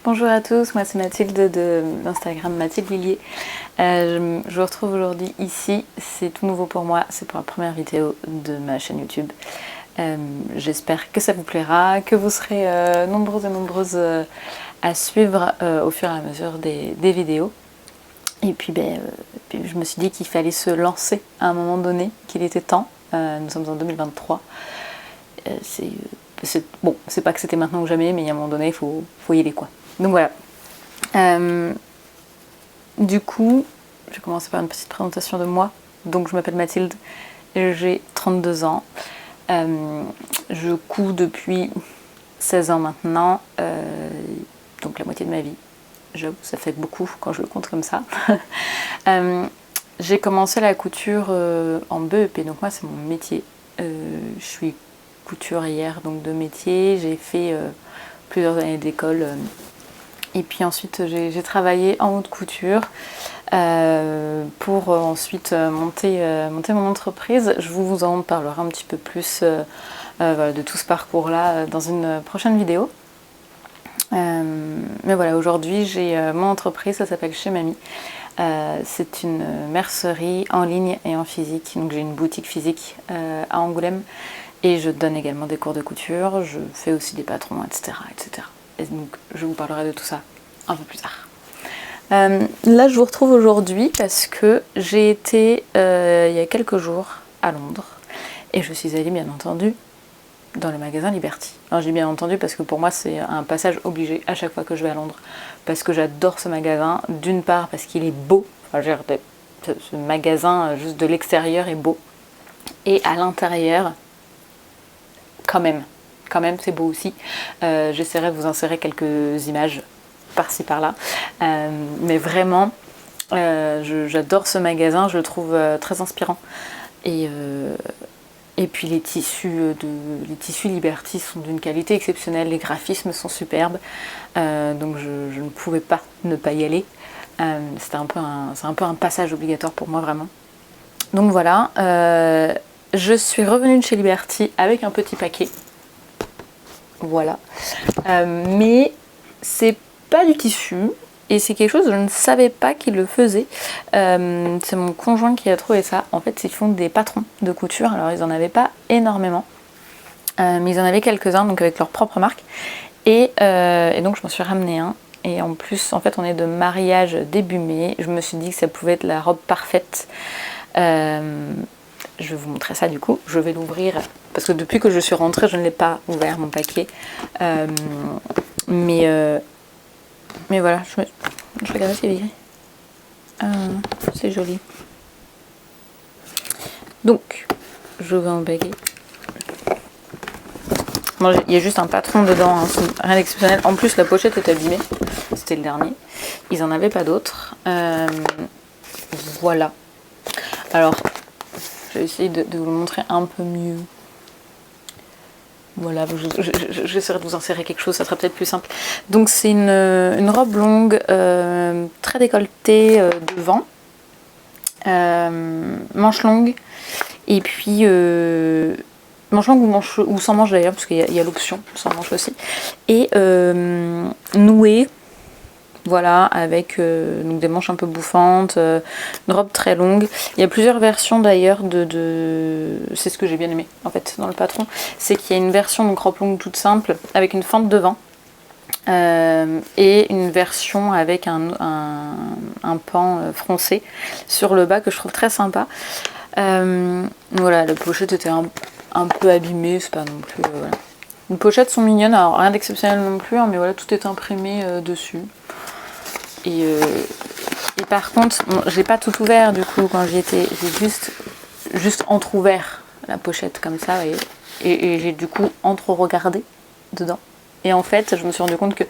Bonjour à tous, moi c'est Mathilde de l'Instagram Mathilde Lillier. Je vous retrouve aujourd'hui ici, c'est tout nouveau pour moi, c'est pour la première vidéo de ma chaîne YouTube. J'espère que ça vous plaira, que vous serez nombreux et nombreuses à suivre au fur et à mesure des vidéos. Et puis, puis je me suis dit qu'il fallait se lancer à un moment donné, qu'il était temps. Nous sommes en 2023. Bon, c'est pas que c'était maintenant ou jamais, mais à un moment donné, il faut y aller quoi. Donc voilà. Du coup, je vais commencer par une petite présentation de moi. Donc je m'appelle Mathilde, j'ai 32 ans. Je couds depuis 16 ans maintenant, donc la moitié de ma vie. J'avoue, ça fait beaucoup quand je le compte comme ça. J'ai commencé la couture en BEP, donc moi c'est mon métier. Je suis couturière donc de métier, j'ai fait plusieurs années d'école. Et puis ensuite j'ai travaillé en haute couture pour ensuite monter mon entreprise. Je vous en parlerai un petit peu plus voilà, de tout ce parcours-là dans une prochaine vidéo. Mais voilà, aujourd'hui j'ai mon entreprise, ça s'appelle Chez Mamie. C'est une mercerie en ligne et en physique. Donc j'ai une boutique physique à Angoulême et je donne également des cours de couture. Je fais aussi des patrons, etc., etc. Et donc je vous parlerai de tout ça un peu plus tard. Là je vous retrouve aujourd'hui parce que j'ai été il y a quelques jours à Londres et je suis allée bien entendu dans le magasin Liberty. Alors j'ai bien entendu parce que pour moi c'est un passage obligé à chaque fois que je vais à Londres parce que j'adore ce magasin, d'une part parce qu'il est beau, enfin, ce magasin juste de l'extérieur est beau et à l'intérieur quand même c'est beau aussi. J'essaierai de vous insérer quelques images par-ci par-là, mais vraiment j'adore ce magasin, je le trouve très inspirant et puis les tissus Liberty sont d'une qualité exceptionnelle, les graphismes sont superbes, donc je ne pouvais pas ne pas y aller. C'est un peu un passage obligatoire pour moi vraiment. Donc voilà, je suis revenue de chez Liberty avec un petit paquet. Voilà, mais c'est pas du tissu. Et c'est quelque chose que je ne savais pas qu'ils le faisaient. C'est mon conjoint qui a trouvé ça. En fait, ils font des patrons de couture. Alors, ils n'en avaient pas énormément. Mais ils en avaient quelques-uns, donc avec leur propre marque. Et donc, je m'en suis ramené un. Et en plus, en fait, on est de mariage début mai. Je me suis dit que ça pouvait être la robe parfaite. Je vais vous montrer ça du coup. Je vais l'ouvrir. Parce que depuis que je suis rentrée, je ne l'ai pas ouvert, mon paquet. Mais voilà, je regarde si c'est écrit. C'est joli. Donc, je vais en baguer. Bon, il y a juste un patron dedans, hein, rien d'exceptionnel. En plus, la pochette est abîmée. C'était le dernier. Ils n'en avaient pas d'autres. Voilà. Alors, je vais essayer de vous le montrer un peu mieux. Voilà, j'essaierai de vous insérer quelque chose, ça sera peut-être plus simple. Donc c'est une robe longue, très décolletée devant, manche longue, et puis manche longue ou sans manche d'ailleurs, parce qu'il y a l'option sans manche aussi, et nouée. Voilà, avec donc des manches un peu bouffantes, une robe très longue. Il y a plusieurs versions d'ailleurs c'est ce que j'ai bien aimé en fait dans le patron. C'est qu'il y a une version donc robe longue toute simple avec une fente devant et une version avec un pan froncé sur le bas que je trouve très sympa. Voilà, la pochette était un peu abîmée, c'est pas non plus... voilà. Les pochettes sont mignonnes, alors rien d'exceptionnel non plus, hein, mais voilà, tout est imprimé dessus. Et par contre, bon, j'ai pas tout ouvert du coup quand j'y étais, j'ai juste entre-ouvert la pochette comme ça, vous voyez, et j'ai du coup entre-regardé dedans. Et en fait, je me suis rendu compte que,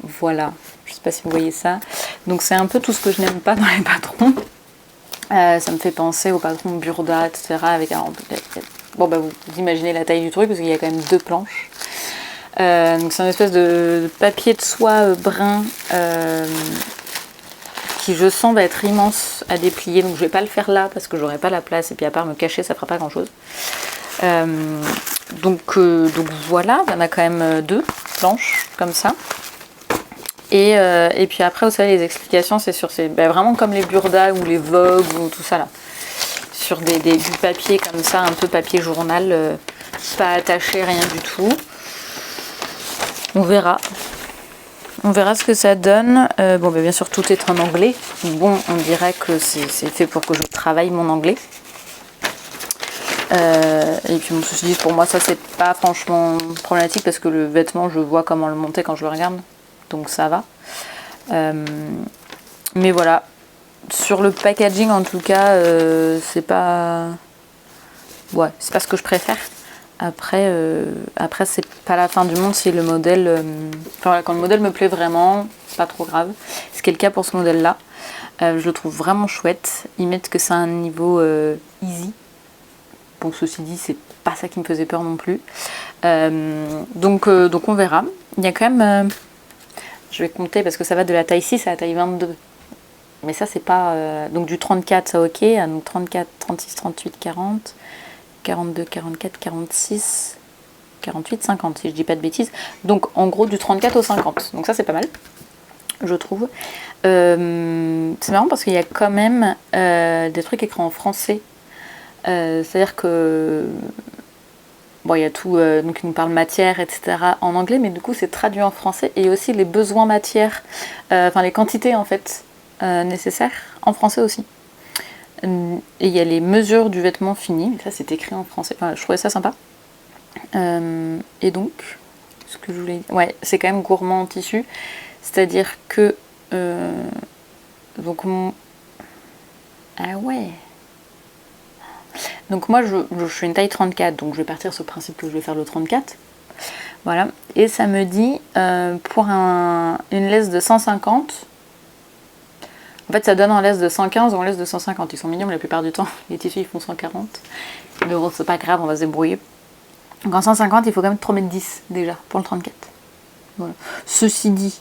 voilà, je sais pas si vous voyez ça, donc c'est un peu tout ce que je n'aime pas dans les patrons. Ça me fait penser aux patrons Burda, etc. Avec bon bah vous imaginez la taille du truc parce qu'il y a quand même 2 planches. Donc c'est une espèce de papier de soie brun qui je sens va être immense à déplier, donc je vais pas le faire là parce que j'aurai pas la place et puis à part me cacher ça fera pas grand chose. Donc voilà, il y en a quand même 2 planches comme ça. Et puis après, vous savez, les explications, c'est sur ces, vraiment comme les Burda ou les Vogue ou tout ça là. Sur du papier comme ça, un peu papier journal, pas attaché, rien du tout. On verra. On verra ce que ça donne. Bon, bien sûr, tout est en anglais. Bon, on dirait que c'est fait pour que je travaille mon anglais. Et puis, ceci dit, pour moi, ça, c'est pas franchement problématique parce que le vêtement, je vois comment le monter quand je le regarde. Donc, ça va. Mais voilà. Sur le packaging, en tout cas, c'est pas... Ouais, c'est pas ce que je préfère. Après, c'est pas la fin du monde si le modèle... quand le modèle me plaît vraiment, c'est pas trop grave. Ce qui est le cas pour ce modèle-là. Je le trouve vraiment chouette. Ils mettent que c'est un niveau easy. Bon, ceci dit, c'est pas ça qui me faisait peur non plus. Donc on verra. Il y a quand même... je vais compter parce que ça va de la taille 6 à la taille 22. Mais ça, c'est pas... donc du 34, ça ok. Donc 34, 36, 38, 40... 42, 44, 46, 48, 50 si je dis pas de bêtises. Donc en gros du 34 au 50. Donc ça c'est pas mal, je trouve. C'est marrant parce qu'il y a quand même des trucs écrits en français. C'est-à-dire que... Bon, il y a tout, donc il nous parle matière, etc. en anglais, mais du coup c'est traduit en français. Et aussi les besoins matière, les quantités en fait nécessaires en français aussi. Et il y a les mesures du vêtement fini, ça c'est écrit en français, je trouvais ça sympa. Et donc, ce que je voulais dire, ouais, c'est quand même gourmand en tissu, c'est-à-dire que ah ouais. Donc moi je suis une taille 34, donc je vais partir sur le principe que je vais faire le 34. Voilà, et ça me dit pour une laisse de 150. En fait, ça donne en laisse de 115 ou en laisse de 150. Ils sont mignons la plupart du temps. Les tissus, ils font 140. Mais bon, c'est pas grave, on va se débrouiller. Donc en 150, il faut quand même 3,10 m déjà pour le 34. Voilà. Ceci dit,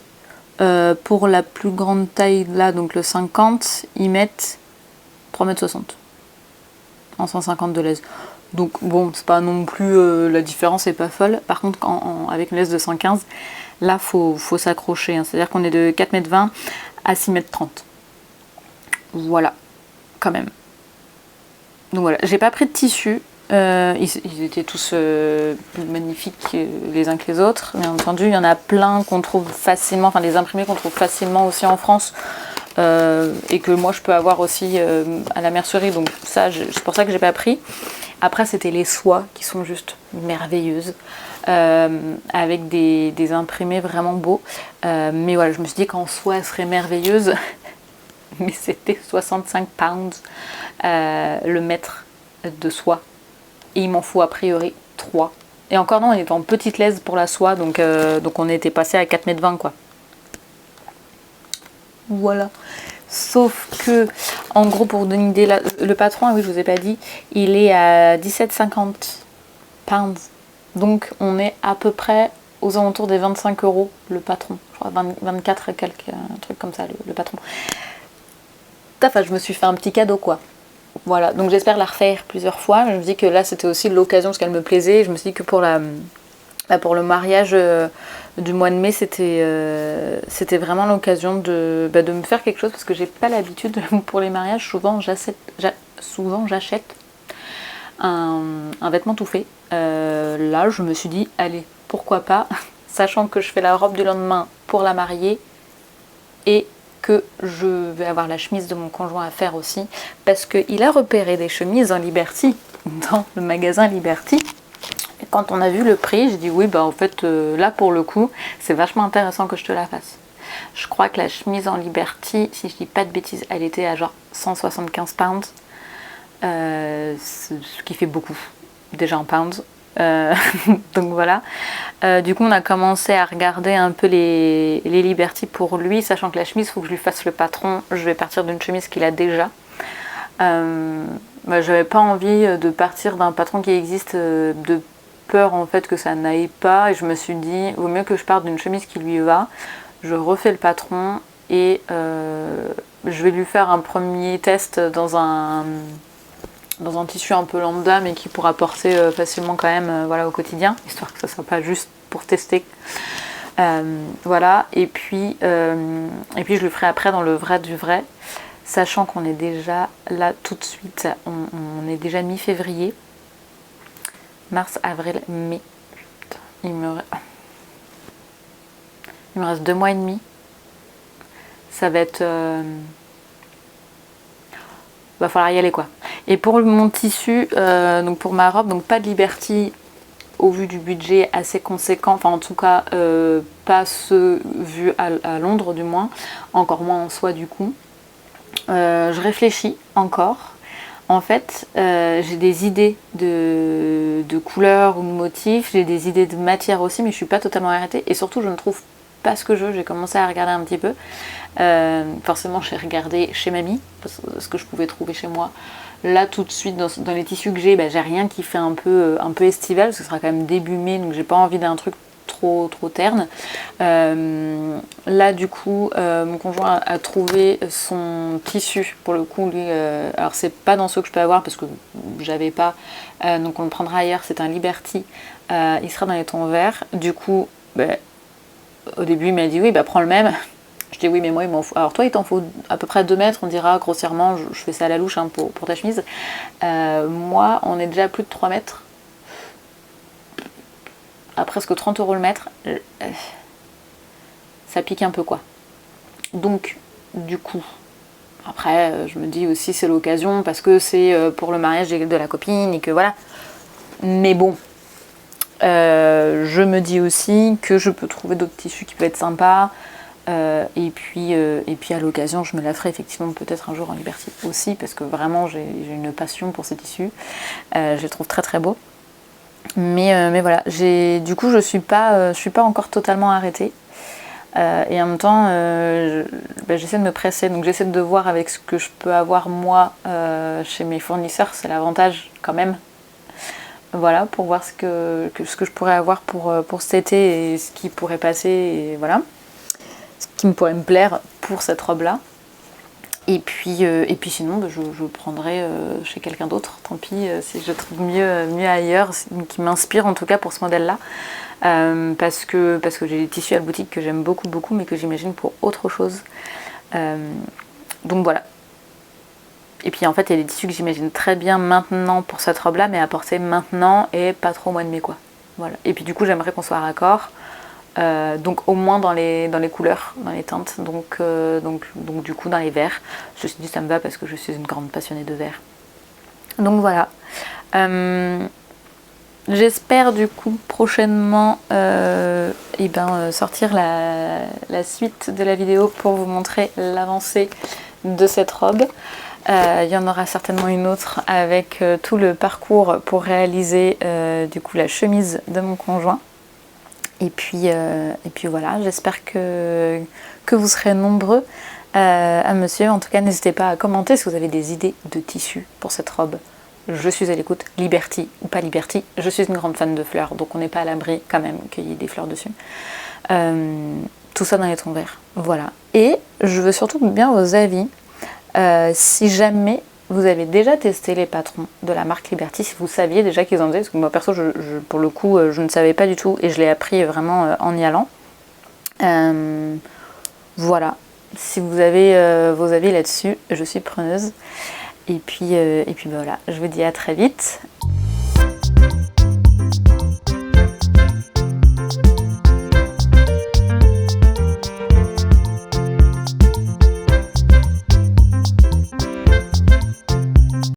pour la plus grande taille là, donc le 50, ils mettent 3,60 m en 150 de laisse. Donc bon, c'est pas non plus... la différence est pas folle. Par contre, avec une laisse de 115, là, faut s'accrocher. Hein. C'est-à-dire qu'on est de 4,20 m à 6,30 m. Voilà, quand même. Donc voilà, j'ai pas pris de tissu. Ils étaient tous magnifiques les uns que les autres. Bien entendu, il y en a plein qu'on trouve facilement, enfin des imprimés qu'on trouve facilement aussi en France. Et que moi je peux avoir aussi à la mercerie. Donc ça, c'est pour ça que j'ai pas pris. Après, c'était les soies qui sont juste merveilleuses. Avec des imprimés vraiment beaux. Mais voilà, je me suis dit qu'en soie, elle serait merveilleuse. Mais c'était 65 pounds le mètre de soie. Et il m'en faut a priori 3. Et encore non, on était en petite laisse pour la soie, donc on était passé à 4,20 m quoi. Voilà. Sauf que, en gros, pour donner une idée, le patron, oui, je vous ai pas dit, il est à 17,50 pounds. Donc on est à peu près aux alentours des 25 € le patron. Je crois 24 et quelques, un truc comme ça, le patron. Enfin, je me suis fait un petit cadeau quoi. Voilà, donc j'espère la refaire plusieurs fois. Je me dis que là c'était aussi l'occasion parce qu'elle me plaisait. Je me suis dit que pour le mariage du mois de mai, c'était vraiment l'occasion de me faire quelque chose parce que j'ai pas l'habitude pour les mariages. Souvent j'achète un vêtement tout fait. Là, je me suis dit, allez, pourquoi pas, sachant que je fais la robe du lendemain pour la mariée et que je vais avoir la chemise de mon conjoint à faire aussi, parce qu'il a repéré des chemises en Liberty, dans le magasin Liberty. Et quand on a vu le prix, j'ai dit oui, en fait, là pour le coup, c'est vachement intéressant que je te la fasse. Je crois que la chemise en Liberty, si je dis pas de bêtises, elle était à genre 175 pounds, ce qui fait beaucoup, déjà en pounds. Donc voilà, du coup on a commencé à regarder un peu les Liberty pour lui, sachant que la chemise, il faut que je lui fasse le patron. Je vais partir d'une chemise qu'il a déjà. J'avais pas envie de partir d'un patron qui existe, de peur en fait que ça n'aille pas, et je me suis dit vaut mieux que je parte d'une chemise qui lui va. Je refais le patron et je vais lui faire un premier test dans un tissu un peu lambda mais qui pourra porter facilement quand même voilà, au quotidien, histoire que ça soit pas juste pour tester. Voilà, et puis je le ferai après dans le vrai du vrai, sachant qu'on est déjà là tout de suite, on est déjà mi-février, mars, avril, mai. Putain, il me reste 2 mois et demi. Ça va être... va falloir y aller quoi. Et pour mon tissu, donc pour ma robe, donc pas de Liberty au vu du budget assez conséquent, enfin en tout cas pas ceux vus à Londres du moins, encore moins en soie du coup. Je réfléchis encore. En fait, j'ai des idées de couleurs ou de motifs, j'ai des idées de matière aussi, mais je suis pas totalement arrêtée. Et surtout, je ne trouve pas ce que je veux. J'ai commencé à regarder un petit peu. Forcément, j'ai regardé chez mamie, ce que je pouvais trouver chez moi. Là, tout de suite, dans les tissus que j'ai, j'ai rien qui fait un peu estival, parce que ce sera quand même début mai, donc j'ai pas envie d'un truc trop terne. Là, du coup, mon conjoint a trouvé son tissu, pour le coup, lui, alors c'est pas dans ceux que je peux avoir, parce que j'avais pas, donc on le prendra ailleurs, c'est un Liberty, il sera dans les tons verts. Du coup, au début, il m'a dit oui, prends le même. Je dis oui, mais moi il m'en faut. Alors toi il t'en faut à peu près 2 mètres, on dira grossièrement, je fais ça à la louche hein, pour ta chemise. Moi on est déjà à plus de 3 mètres. À presque 30 € le mètre. Ça pique un peu quoi. Donc du coup, après je me dis aussi c'est l'occasion parce que c'est pour le mariage de la copine et que voilà. Mais bon, je me dis aussi que je peux trouver d'autres tissus qui peuvent être sympas. Et puis à l'occasion je me la ferai effectivement peut-être un jour en Liberty aussi parce que vraiment j'ai une passion pour ces tissus, je les trouve très très beaux, mais voilà, du coup je suis pas encore totalement arrêtée, et en même temps j'essaie de me presser, donc j'essaie de voir avec ce que je peux avoir moi chez mes fournisseurs, c'est l'avantage quand même, voilà, pour voir ce que je pourrais avoir pour cet été et ce qui pourrait passer, et voilà qui me pourrait me plaire pour cette robe là, et puis sinon je prendrai chez quelqu'un d'autre, tant pis si je trouve mieux ailleurs, qui m'inspire en tout cas pour ce modèle là, parce que j'ai des tissus à la boutique que j'aime beaucoup mais que j'imagine pour autre chose, donc voilà. Et puis en fait il y a des tissus que j'imagine très bien maintenant pour cette robe là, mais à porter maintenant et pas trop au mois de mai quoi, voilà. Et puis du coup j'aimerais qu'on soit raccord, donc au moins dans les couleurs, dans les teintes, donc du coup dans les verts. Je me suis dit ça me va parce que je suis une grande passionnée de vert. Donc voilà. J'espère du coup prochainement sortir la suite de la vidéo pour vous montrer l'avancée de cette robe. Il y en aura certainement une autre avec tout le parcours pour réaliser du coup la chemise de mon conjoint. Et puis voilà, j'espère que vous serez nombreux à me suivre. En tout cas, n'hésitez pas à commenter si vous avez des idées de tissus pour cette robe. Je suis à l'écoute, Liberty ou pas Liberty. Je suis une grande fan de fleurs, donc on n'est pas à l'abri quand même qu'il y ait des fleurs dessus. Tout ça dans les tons verts. Voilà. Et je veux surtout bien vos avis. Si jamais vous avez déjà testé les patrons de la marque Liberty, si vous saviez déjà qu'ils en faisaient, parce que moi perso pour le coup je ne savais pas du tout et je l'ai appris vraiment en y allant. Voilà, si vous avez vos avis là-dessus, je suis preneuse. Et puis voilà, je vous dis à très vite